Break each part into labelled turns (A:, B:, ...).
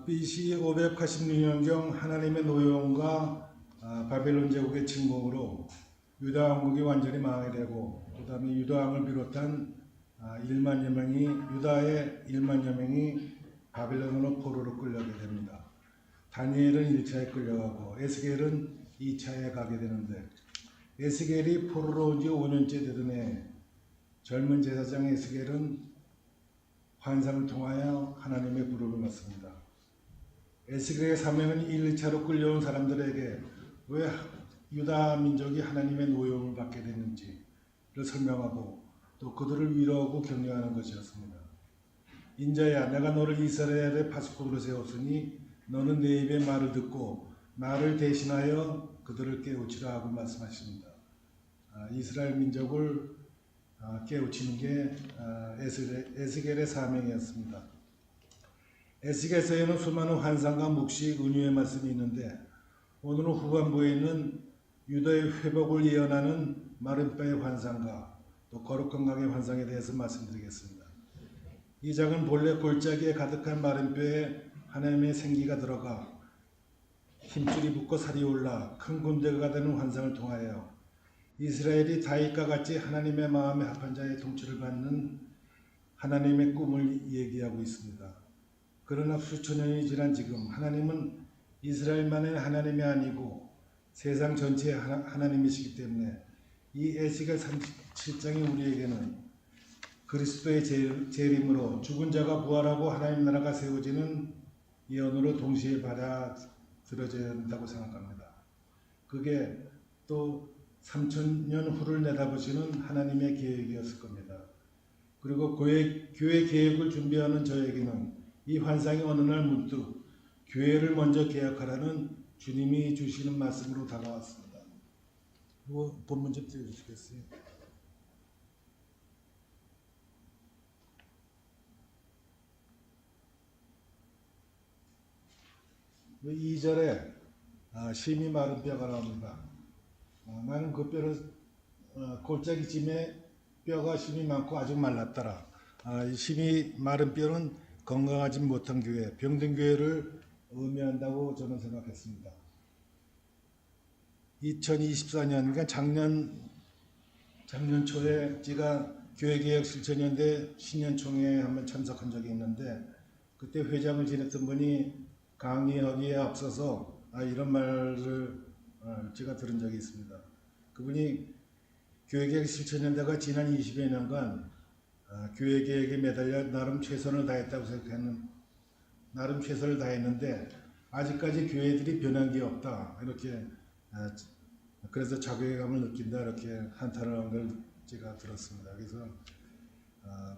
A: BC 586년경 하나님의 노여움과 바벨론 제국의 침공으로 유다 왕국이 완전히 망하게 되고, 그 다음에 유다 왕을 비롯한 1만여 명이, 유다의 1만여 명이 바벨론으로 포로로 끌려가게 됩니다. 다니엘은 1차에 끌려가고 에스겔은 2차에 가게 되는데, 에스겔이 포로로 온 지 5년째 되던 해 젊은 제사장 에스겔은 환상을 통하여 하나님의 부름을 받습니다. 에스겔의 사명은 1차로 끌려온 사람들에게 왜 유다 민족이 하나님의 노여움을 받게 됐는지를 설명하고 또 그들을 위로하고 격려하는 것이었습니다. 인자야, 내가 너를 이스라엘의 파수꾼으로 세웠으니 너는 내 입의 말을 듣고 나를 대신하여 그들을 깨우치라 하고 말씀하십니다. 이스라엘 민족을 깨우치는 게 에스겔의 사명이었습니다. 에스겔서에는 수많은 환상과 묵시, 은유의 말씀이 있는데, 오늘은 후반부에 있는 유다의 회복을 예언하는 마른뼈의 환상과 또 거룩한 강의 환상에 대해서 말씀드리겠습니다. 이 장은 본래 골짜기에 가득한 마른뼈에 하나님의 생기가 들어가 힘줄이 붙고 살이 올라 큰 군대가 되는 환상을 통하여 이스라엘이 다윗과 같이 하나님의 마음에 합한 자의 통치를 받는 하나님의 꿈을 얘기하고 있습니다. 그러나 수천 년이 지난 지금 하나님은 이스라엘만의 하나님이 아니고 세상 전체의 하나님이시기 때문에 이 에스겔 37장이 우리에게는 그리스도의 재림으로 죽은 자가 부활하고 하나님 나라가 세워지는 예언으로 동시에 받아들여져야 한다고 생각합니다. 그게 또 3000년 후를 내다보시는 하나님의 계획이었을 겁니다. 그리고 교회 계획을 준비하는 저에게는 이 환상이 어느 날 문득 교회를 먼저 계약하라는 주님이 주시는 말씀으로 다가왔습니다. 이거 본문 좀 띄워주시겠어요? 그 2절에 심히 마른 뼈가 나옵니다. 나는 그 뼈를 골짜기쯤에 뼈가 심이 많고 아주 말랐더라. 심이 마른 뼈는 건강하지 못한 교회, 병든 교회를 의미한다고 저는 생각했습니다. 2024년, 그러니까 작년 초에 제가 교회개혁 실천연대 신년총회에 한번 참석한 적이 있는데, 그때 회장을 지냈던 분이 강의하기에 앞서서 이런 말을 제가 들은 적이 있습니다. 그분이 교회개혁 실천연대가 지난 20여 년간 교회개혁에 매달려 나름 최선을 다했다고 생각하는, 나름 최선을 다했는데 아직까지 교회들이 변한 게 없다, 이렇게 그래서 자괴감을 느낀다, 이렇게 한탄을 한 걸 제가 들었습니다. 그래서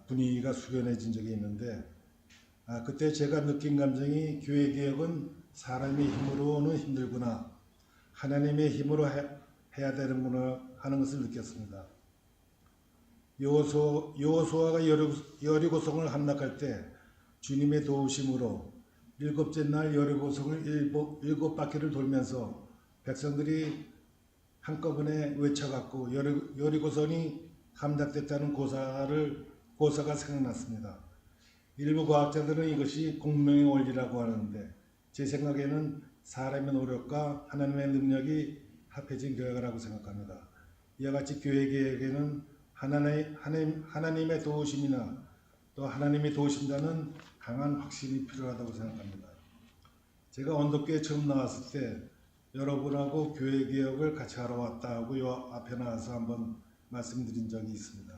A: 분위기가 숙연해진 적이 있는데, 그때 제가 느낀 감정이 교회개혁은 사람의 힘으로는 힘들구나, 하나님의 힘으로 해야 되는구나 하는 것을 느꼈습니다. 여호수아가 여리고성을 함락할 때 주님의 도우심으로 일곱째 날 여리고성을 일곱 바퀴를 돌면서 백성들이 한꺼번에 외쳐갖고 여리고성이 함락됐다는 고사가 생각났습니다. 일부 과학자들은 이것이 공명의 원리라고 하는데, 제 생각에는 사람의 노력과 하나님의 능력이 합해진 결과라고 생각합니다. 이와 같이 교회계획에는 하나님의 도우심이나 또 하나님이 도우신다는 강한 확신이 필요하다고 생각합니다. 제가 언덕교회 처음 나왔을 때 여러분하고 교회개혁을 같이 하러 왔다 하고 요 앞에 나와서 한번 말씀드린 적이 있습니다.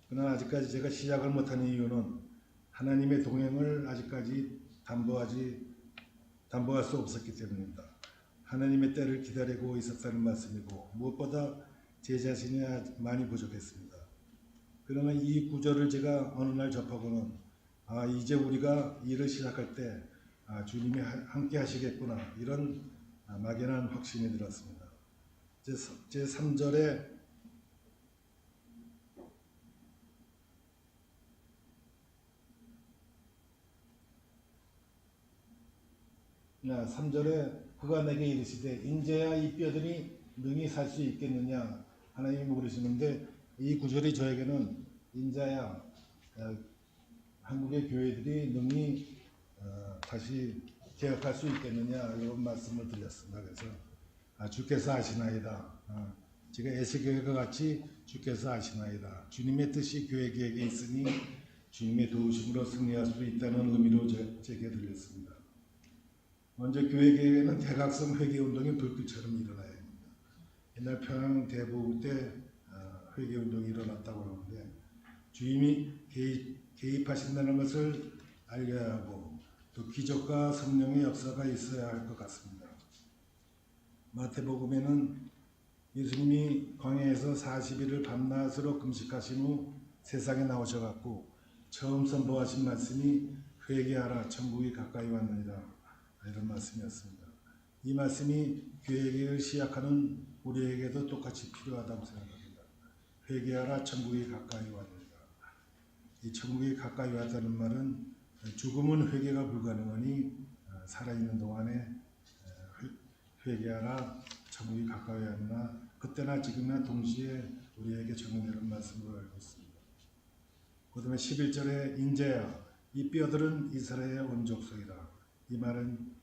A: 그러나 아직까지 제가 시작을 못한 이유는 하나님의 동행을 아직까지 담보할 수 없었기 때문입니다. 하나님의 때를 기다리고 있었다는 말씀이고, 무엇보다 제 자신이 많이 부족했습니다. 그러나 이 구절을 제가 어느 날 접하고는 이제 우리가 일을 시작할 때 주님이 함께 하시겠구나, 이런 막연한 확신이 들었습니다. 제 3절에 그가 내게 이르시되 인자야 이 뼈들이 능히 살 수 있겠느냐, 하나님이 물으시는데, 이 구절이 저에게는 인자야 한국의 교회들이 능히 다시 개혁할 수 있겠느냐 이런 말씀을 드렸습니다. 그래서 주께서 아시나이다. 제가 에스겔과 같이 주께서 아시나이다. 주님의 뜻이 교회 계획에 있으니 주님의 도우심으로 승리할 수 있다는 의미로 제게 드렸습니다. 먼저 교회 계획에는 대각성 회개운동이 불길처럼 일어나야 합니다. 옛날 평양 대보우 때 회개운동이 일어났다고 하는데 주님이 개입하신다는 것을 알려야 하고 또 기적과 성령의 역사가 있어야 할 것 같습니다. 마태복음에는 예수님이 광야에서 40일을 밤낮으로 금식하신 후 세상에 나오셔갖고 처음 선포하신 말씀이 회개하라 천국이 가까이 왔느니라 이런 말씀이었습니다. 이 말씀이 교회 계획을 시작하는 우리에게도 똑같이 필요하다고 생각합니다. 회개하라 천국이 가까이 왔느니라. 이 천국이 가까이 왔다는 말은 죽음은 회개가 불가능하니 살아있는 동안에 회개하라 천국이 가까이 왔느나 그때나 지금이나 동시에 우리에게 적용되는 말씀으로 알고 있습니다. 그 다음에 11절에 인자야 이 뼈들은 이스라엘의 온 족속이다. 이 말은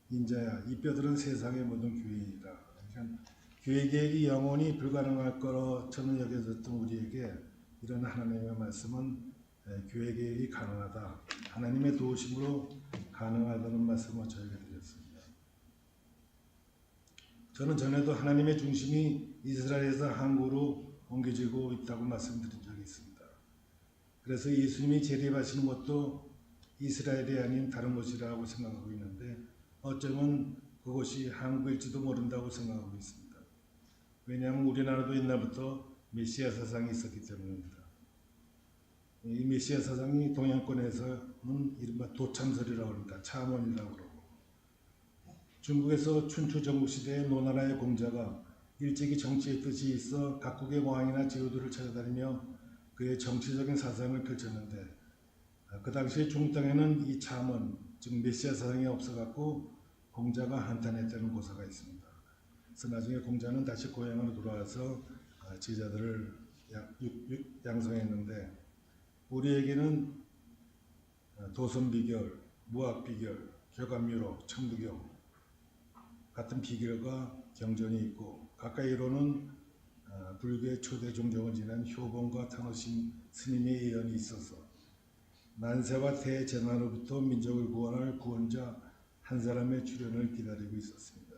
A: 인자야 이 뼈들은 세상의 모든 교회이다. 그러니까 교회 계획이 영원히 불가능할 것처럼 여겨졌던 우리에게 이런 하나님의 말씀은 교회 계획이 가능하다. 하나님의 도우심으로 가능하다는 말씀을 저에게 드렸습니다. 저는 전에도 하나님의 중심이 이스라엘에서 한국으로 옮겨지고 있다고 말씀드린 적이 있습니다. 그래서 예수님이 재림하시는 것도 이스라엘이 아닌 다른 곳이라고 생각하고 있는데 어쩌면 그곳이 한국일지도 모른다고 생각하고 있습니다. 왜냐하면 우리나라도 옛날부터 메시아 사상이 있었기 때문입니다. 이 메시아 사상이 동양권에서는 이른바 도참설이라고 합니다. 차원이라고 그러고 중국에서 춘추 전국시대의 노나라의 공자가 일찍이 정치의 뜻이 있어 각국의 왕이나 제후들을 찾아다니며 그의 정치적인 사상을 펼쳤는데 그 당시에 중국 땅에는 이 차원, 즉 메시아 사상이 없어갖고 공자가 한탄했다는 고사가 있습니다. 그래서 나중에 공자는 다시 고향으로 돌아와서 제자들을 양성했는데 우리에게는 도선비결, 무학비결, 교감유로, 청두교 같은 비결과 경전이 있고 가까이로는 불교의 초대 종종을 지난 효범과 타노신 스님의 예언이 있어서 난세와 대재난으로부터 민족을 구원할 구원자 한 사람의 출현을 기다리고 있었습니다.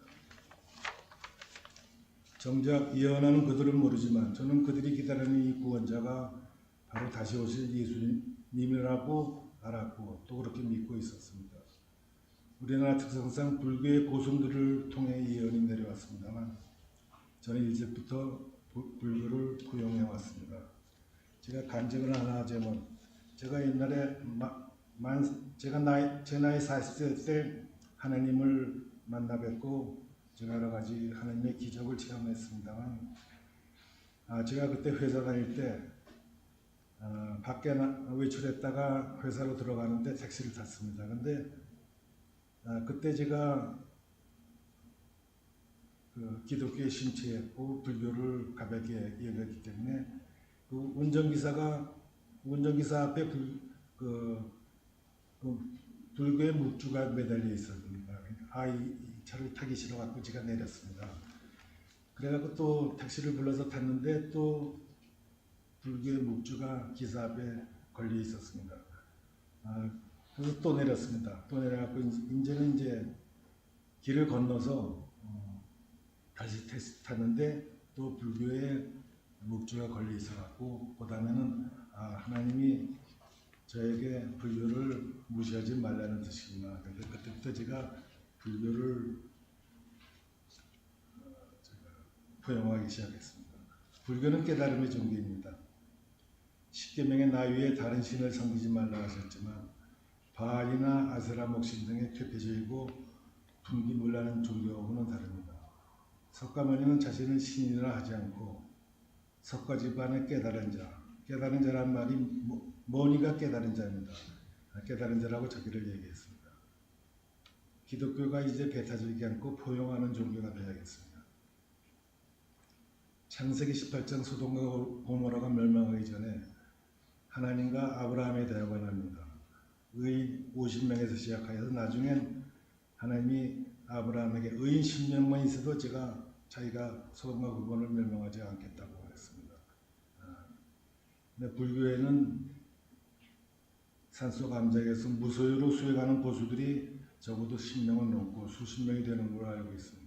A: 정작 예언하는 그들은 모르지만 저는 그들이 기다리는 이 구원자가 바로 다시 오실 예수님이라고 알았고 또 그렇게 믿고 있었습니다. 우리나라 특성상 불교의 고승들을 통해 예언이 내려왔습니다만 저는 일찍부터 불교를 포용해 왔습니다. 제가 간증을 하나 하자면 제가 옛날에 제 나이 40세 때 하나님을 만나 뵙고 제가 여러 가지 하나님의 기적을 체험했습니다만 제가 그때 회사 다닐 때 밖에 외출했다가 회사로 들어가는데 택시를 탔습니다. 근데 그때 제가 기독교에 심취했고 불교를 가볍게 여겼기 때문에 그 운전기사 앞에 불교의 묵주가 매달려 있었습니다. 이 차를 타기 싫어갖고 제가 내렸습니다. 그래갖고 또 택시를 불러서 탔는데 또 불교의 묵주가 기사 앞에 걸려 있었습니다. 그래서 또 내렸습니다. 또 내려갖고 이제 길을 건너서 다시 택시 탔는데 또 불교의 묵주가 걸려 있어갖고 그 다음에는 하나님이 저에게 불교를 무시하지 말라는 뜻이구나. 그래서 그때부터 제가 불교를 포용하기 시작했습니다. 불교는 깨달음의 종교입니다. 십계명의 나 위에 다른 신을 섬기지 말라 하셨지만 바알이나 아세라 목신 등의 퇴폐적이고 분기문란한 종교하고는 다릅니다. 석가모니는 자신을 신이라 하지 않고 석가집안의 깨달은 자, 깨달은 자란 말이 모니가 깨달은 자입니다. 깨달은 자라고 자기를 얘기했습니다. 기독교가 이제 배타적이지 않고 포용하는 종교가 되어야겠습니다. 창세기 18장 소돔과 고모라가 멸망하기 전에 하나님과 아브라함의 대화가 납니다. 의인 50명에서 시작하여서 나중엔 하나님이 아브라함에게 의인 10명만 있어도 자기가 소돔과 고모라를 멸망하지 않겠다고 했습니다. 근데 불교에는 산속 암작에서 무소유로 수행하는 고수들이 적어도 10명은 넘고 수십 명이 되는 걸로 알고 있습니다.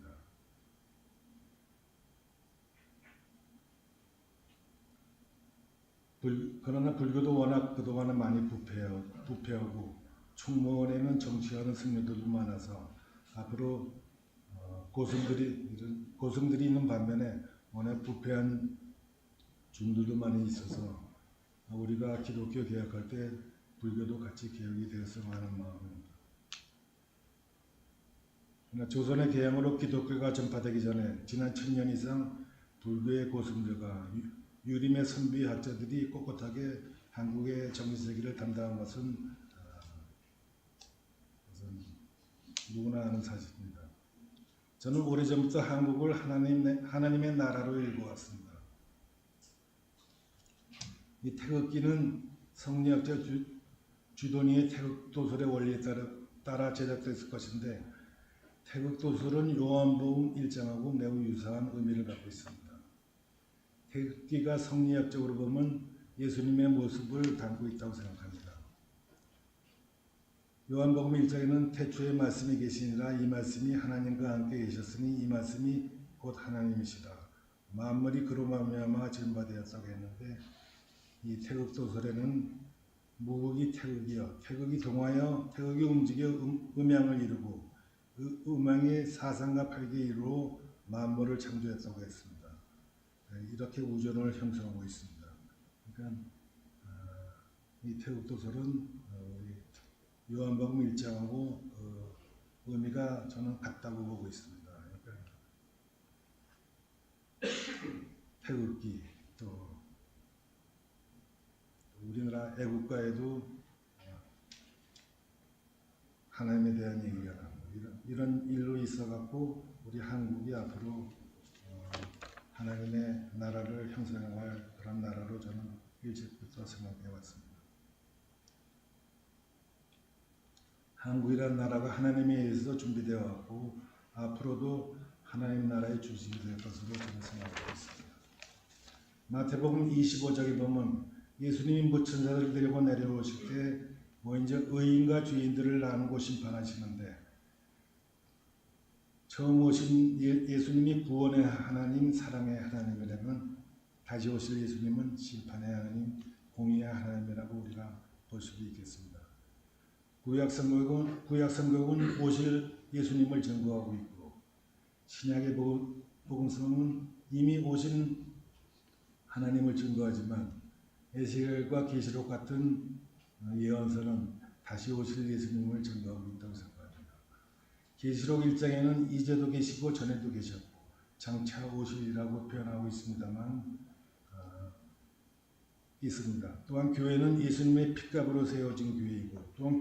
A: 그러나 불교도 워낙 그동안은 많이 부패하고 총무원에는 정치하는 승려들도 많아서 앞으로 고승들이 있는 반면에 워낙 부패한 중들도 많이 있어서 우리가 기독교 개혁할 때 불교도 같이 개혁이 되었으면 하는 마음입니다. 그러나 조선의 개혁으로 기독교가 전파되기 전에 지난 1000년 이상 불교의 고승들과 유림의 선비 학자들이 꼿꼿하게 한국의 정치세계를 담당한 것은 누구나 아는 사실입니다. 저는 오래전부터 한국을 하나님의 나라로 읽어왔습니다. 이 태극기는 성리학자 주도니의 태극도설의 원리에 따라 제작됐을 것인데 태극도설은 요한복음 1장하고 매우 유사한 의미를 갖고 있습니다. 태극기가 성리학적으로 보면 예수님의 모습을 담고 있다고 생각합니다. 요한복음 1장에는 태초에 말씀이 계시니라 이 말씀이 하나님과 함께 계셨으니 이 말씀이 곧 하나님이시라 만물이 그로 말미암아 전파되었다고 했는데 이 태극도설에는 무극이 태극이여 태극이 동하여 태극이 움직여 음양을 이루고 그 음양이 사상과 팔기에 이루어 만물을 창조했다고 했습니다. 이렇게 우주론을 형성하고 있습니다. 그러니까 이 태극도설은 요한복음 1장하고 의미가 저는 같다고 보고 있습니다. 그러니까 태극기 또 우리나라 애국가에도 하나님에 대한 얘기가 나오고 이런 일로 있어갖고 우리 한국이 앞으로 하나님의 나라를 형성할 그런 나라로 저는 일찍부터 생각해 왔습니다. 한국이라는 나라가 하나님에 의해서 준비되어 왔고 앞으로도 하나님 나라의 주식이 될 것으로 저는 생각하고 있습니다. 마태복음 25장에 보면 예수님이 무천사들을 데리고 내려오실 때 먼저 의인과 죄인들을 나누고 심판하시는데 처음 오신 예수님이 구원의 하나님, 사랑의 하나님이라면 다시 오실 예수님은 심판의 하나님, 공의의 하나님이라고 우리가 볼 수도 있겠습니다. 구약성경은 오실 예수님을 증거하고 있고 신약의 복음서는 이미 오신 하나님을 증거하지만 에스겔과 계시록 같은 예언서는 다시 오실 예수님을 증거하고 있다고 생각합니다. 계시록 1장에는 이제도 계시고 전에도 계셨고 장차 오시리라고 표현하고 있습니다만 있습니다. 또한 교회는 예수님의 핏값으로 세워진 교회이고 또한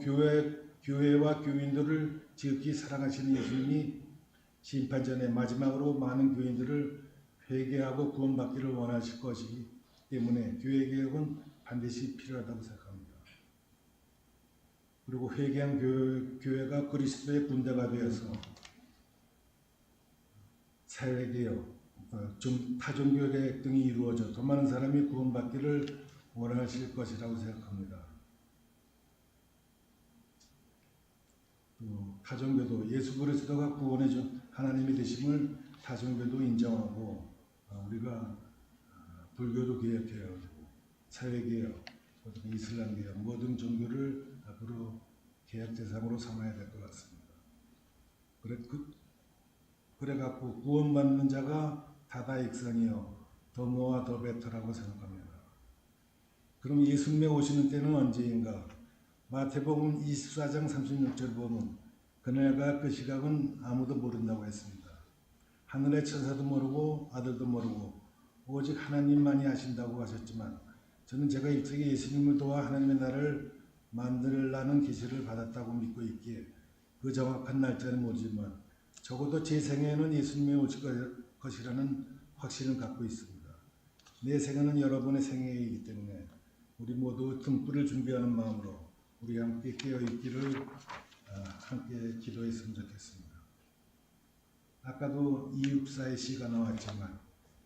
A: 교회와 교인들을 지극히 사랑하시는 예수님이 심판전에 마지막으로 많은 교인들을 회개하고 구원받기를 원하실 것이기 때문에 교회 개혁은 반드시 필요하다고 생각합니다. 그리고 회개한 교회가 그리스도의 군대가 되어서 사회개혁, 타종교개혁 등이 이루어져 더 많은 사람이 구원받기를 원하실 것이라고 생각합니다. 또 타종교도 예수 그리스도가 구원해준 하나님이 되심을 타종교도 인정하고 우리가 불교도 개혁해야 되고 사회개혁, 이슬람개혁 모든 종교를 앞으로 개혁 대상으로 삼아야 될 것 같습니다. 그래갖고 구원받는 자가 다다익선이요 더 모아 더 베터라고 생각합니다. 그럼 예수님이 오시는 때는 언제인가? 마태복음 24장 36절 보면 그날과 그 시각은 아무도 모른다고 했습니다. 하늘의 천사도 모르고 아들도 모르고 오직 하나님만이 아신다고 하셨지만 저는 제가 일찍이 예수님을 도와 하나님의 나라를 만들라는 계시를 받았다고 믿고 있기에 그 정확한 날짜는 모르지만 적어도 제 생애에는 예수님이 오실 것이라는 확신을 갖고 있습니다. 내 생애는 여러분의 생애이기 때문에 우리 모두 등불을 준비하는 마음으로 우리 함께 깨어있기를 함께 기도했으면 좋겠습니다. 아까도 이육사의 시가 나왔지만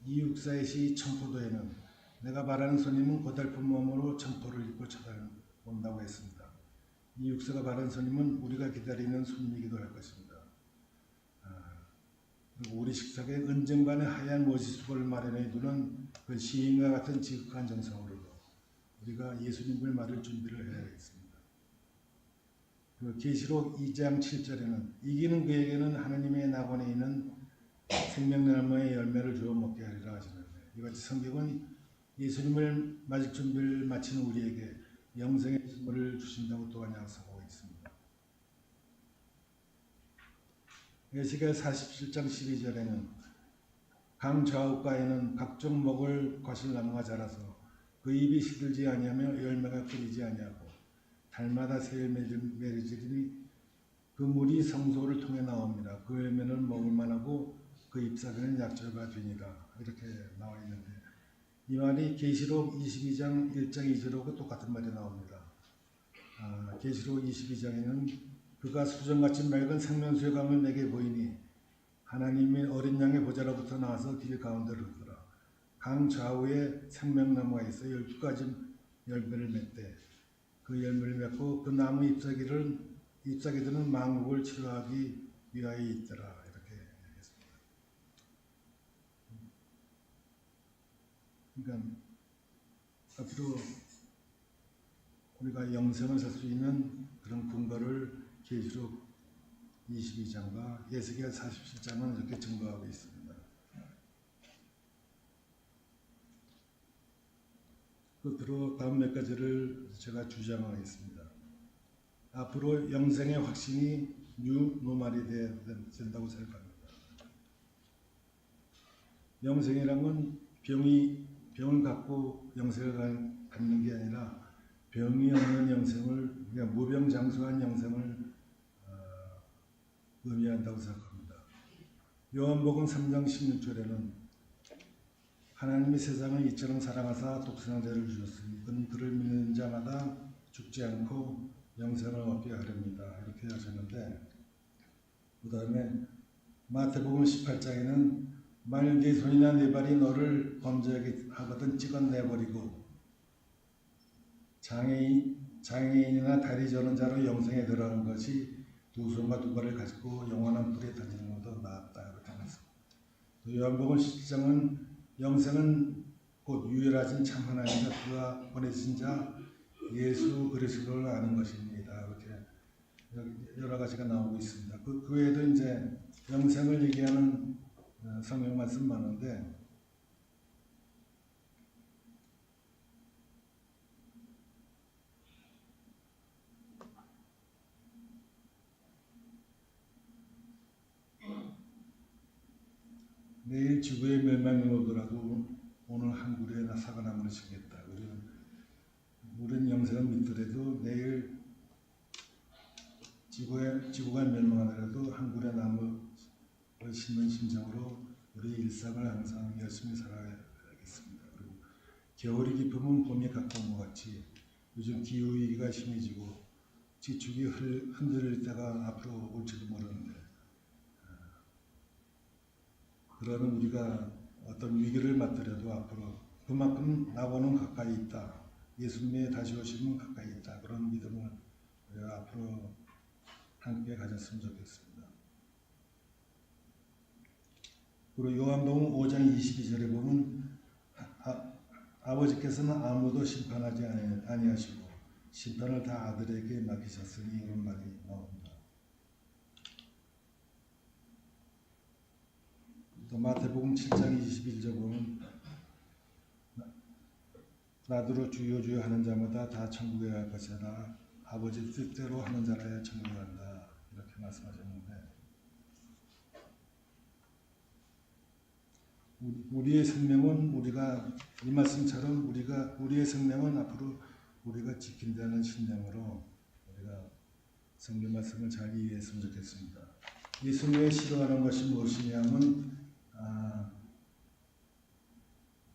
A: 이육사의 시 청포도에는 내가 바라는 손님은 고달픈 몸으로 청포를 입고 쳐다본다고 했습니다. 이육사가 바라는 손님은 우리가 기다리는 손님이기도 할 것입니다. 그리고 우리 식탁에 은쟁반의 하얀 모시수를 마련해 두는 그 시인과 같은 지극한 정성으로도 우리가 예수님을 맞을 준비를 해야겠습니다. 그 계시록 2장 7절에는 이기는 그에게는 하나님의 낙원에 있는 생명나무의 열매를 주어 먹게 하리라 하시는데, 이같이 성경은 예수님을 맞을 준비를 마치는 우리에게 영생의 선물을 주신다고 또한 약속하고 있습니다. 에스겔 47장 12절에는 강 좌우가에는 각종 먹을 과실나무가 자라서 그 잎이 시들지 아니하며 열매가 끊이지 아니하고 달마다 새 열매를 맺으리니 그 물이 성소를 통해 나옵니다. 그 열매는 먹을 만하고 그 잎사귀는 약절과 되니라. 이렇게 나와 있는데, 이 말이 계시록 22장 1장 2절하고 똑같은 말이 나옵니다. 계시록 22장에는 그가 수정같이 맑은 생명수의 강을 내게 보이니 하나님의 어린 양의 보좌로부터 나와서 길 가운데로 흐르더라. 강 좌우에 생명나무가 있어 12가지 열매를 맺되 그 열매를 맺고 그 나무 잎사귀들은 만국을 치료하기 위하여 있더라. 이렇게 했습니다. 그러니까 앞으로 우리가 영생을 살 수 있는 그런 근거를 계시록 22장과 에스겔 47장은 이렇게 증거하고 있습니다. 끝으로 다음 몇 가지를 제가 주장하겠습니다. 앞으로 영생의 확신이 뉴노멀이 된다고 생각합니다. 영생이란 건 병을 갖고 영생을 갖는 게 아니라 병이 없는 영생을, 그냥 무병장수한 영생을 의미한다고 생각합니다. 요한복음 3장 16절에는 하나님이 세상을 이처럼 사랑하사 독생자를 주셨으니 그는 그를 믿는 자마다 죽지 않고 영생을 얻게 하렵니다. 이렇게 하셨는데, 그 다음에 마태복음 18장에는 만일 네 손이나 네 발이 너를 범죄하게 하거든 찍어내버리고 장애인이나 다리 저는 자로 영생에 들어가는 것이 두 손과 두 발을 가지고 영원한 불에 던지는 것보다 낫다. 이렇게 말했습니다. 또 요한복음 17장은 영생은 곧 유일하신 참 하나님과 그가 보내신 자 예수 그리스도를 아는 것입니다. 이렇게 여러 가지가 나오고 있습니다. 그 외에도 이제 영생을 얘기하는 성경 말씀 많은데, 내일 지구의 멸망이 오더라도 오늘 한 굴에 사과나무를 심겠다. 우리는 영생을 믿더라도 내일 지구가 멸망하더라도 한 굴에 나무를 심는 심정으로 우리 일상을 항상 열심히 살아야겠습니다. 그리고 겨울이 깊으면 봄이 가까운 것 같이 요즘 기후위기가 심해지고 지축이 흔들릴 때가 앞으로 올지도 모르는데, 그러는 우리가 어떤 위기를 맞더라도 앞으로 그만큼 낙원은 가까이 있다. 예수님의 다시 오심은 가까이 있다. 그런 믿음을 우리가 앞으로 함께 가졌으면 좋겠습니다. 그리고 요한복음 5장 22절에 보면 아버지께서는 아무도 심판하지 아니하시고 심판을 다 아들에게 맡기셨으니 이런 말이 나옵니다. 또 마태복음 7장 21절 보면 나더러 주여 주여 하는 자마다 다 천국에 갈 것이라 아버지 뜻대로 하는 자라야 천국에 간다. 이렇게 말씀하셨는데, 우리의 생명은 우리가 이 말씀처럼 우리의 생명은 앞으로 우리가 지킨다는 신념으로 우리가 성경 말씀을 잘 이해했으면 좋겠습니다. 예수님의 싫어하는 것이 무엇이냐면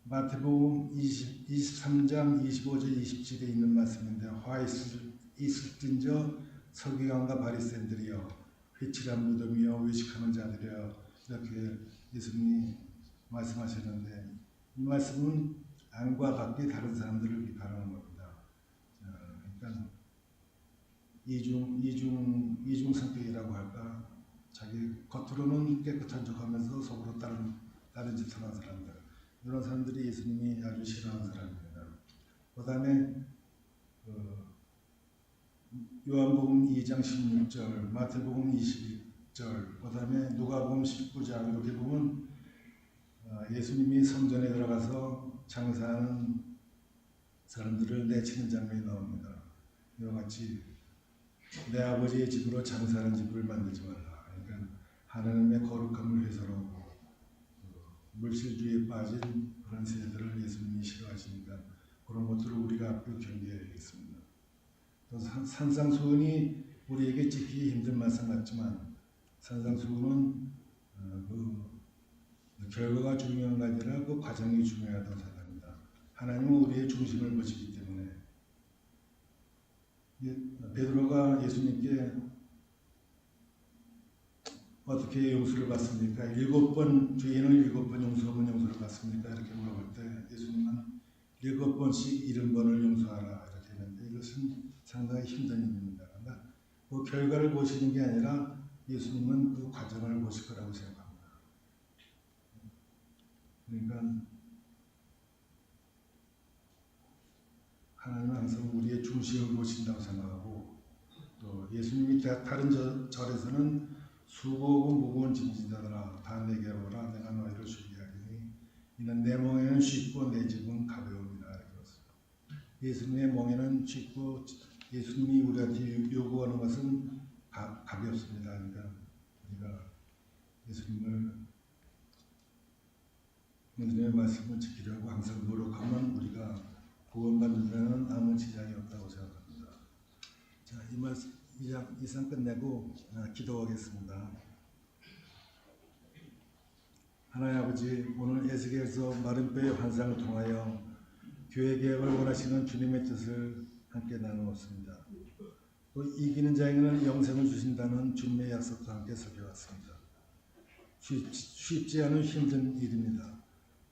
A: 마태복음 23장 25절 27에 있는 말씀인데, 화 있을진저 서기관과 바리새인들이여 회칠한 무덤이여 외식하는 자들이여 이렇게 예수님이 말씀하셨는데 이 말씀은 안과 밖에 다른 사람들을 비판하는 겁니다. 그러니까 이중 성격이라고 할까? 자기 겉으로는 깨끗한 척하면서 속으로 다른 짓 하는 사람들, 이런 사람들이 예수님이 아주 싫어하는 사람입니다. 그다음에 요한복음 2장 16절, 마태복음 21절, 그다음에 누가복음 19장 이렇게 보면 예수님이 성전에 들어가서 장사하는 사람들을 내치는 장면이 나옵니다. 이와 같이 내 아버지의 집으로 장사하는 집을 만들지 말라. 그러니까 하나님의 거룩함을 훼손하고 물질주의에 빠진 그런 세대들을 예수님이 싫어하시니까 그런 것들을 우리가 앞으로 경계해야겠습니다. 또 산상수훈이 우리에게 지키기 힘든 말씀 같지만 산상수훈은 결과가 중요한 게 아니라 그 과정이 중요하다고 생각합니다. 하나님은 우리의 중심을 보시기 때문에 베드로가 예수님께 어떻게 용서를 받습니까? 7번 죄인을 7번 용서하면 용서를 받습니까? 이렇게 물어볼 때 예수님은 7번씩 70번을 용서하라 이렇게 했는데 이것은 상당히 힘든 일입니다. 그러나 그 결과를 보시는 게 아니라 예수님은 그 과정을 보실 거라고 생각합니다. 그러니까 하나님은 항상 우리의 중심을 보신다고 생각하고 또 예수님이 다른 절에서는 수고하고 무거운 짐진 자들아 다 내게로 오라 내가 너희를 쉬게 하리니 이는 내 멍에는 쉽고 내 짐은 가벼움이라 이렇게 했어요. 예수님의 멍에는 쉽고 예수님이 우리한테 요구하는 것은 가볍습니다. 그러니까 우리가 예수님의 말씀을 지키려고 항상 노력하면 우리가 구원받는 데는 아무 지장이 없다고 생각합니다. 자, 이 말씀 이상 끝내고 기도하겠습니다. 하나님 아버지, 오늘 에스겔서 마른뼈의 환상을 통하여 교회 개혁을 원하시는 주님의 뜻을 함께 나누었습니다. 또 이기는 자에게는 영생을 주신다는 주님의 약속도 함께 살펴봤습니다. 쉽지 않은 힘든 일입니다.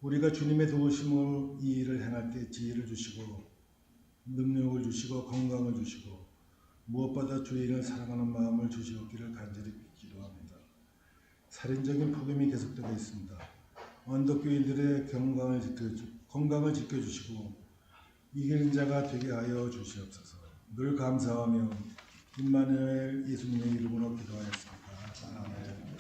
A: 우리가 주님의 도우심으로 이 일을 행할 때 지혜를 주시고 능력을 주시고 건강을 주시고 무엇보다 주인을 사랑하는 마음을 주시옵기를 간절히 기도합니다. 살인적인 폭염이 계속되고 있습니다. 언덕교인들의 건강을 지켜주시고 이기는 자가 되게 하여 주시옵소서. 늘 감사하며 임마누엘 예수님의 이름으로 기도하였습니다.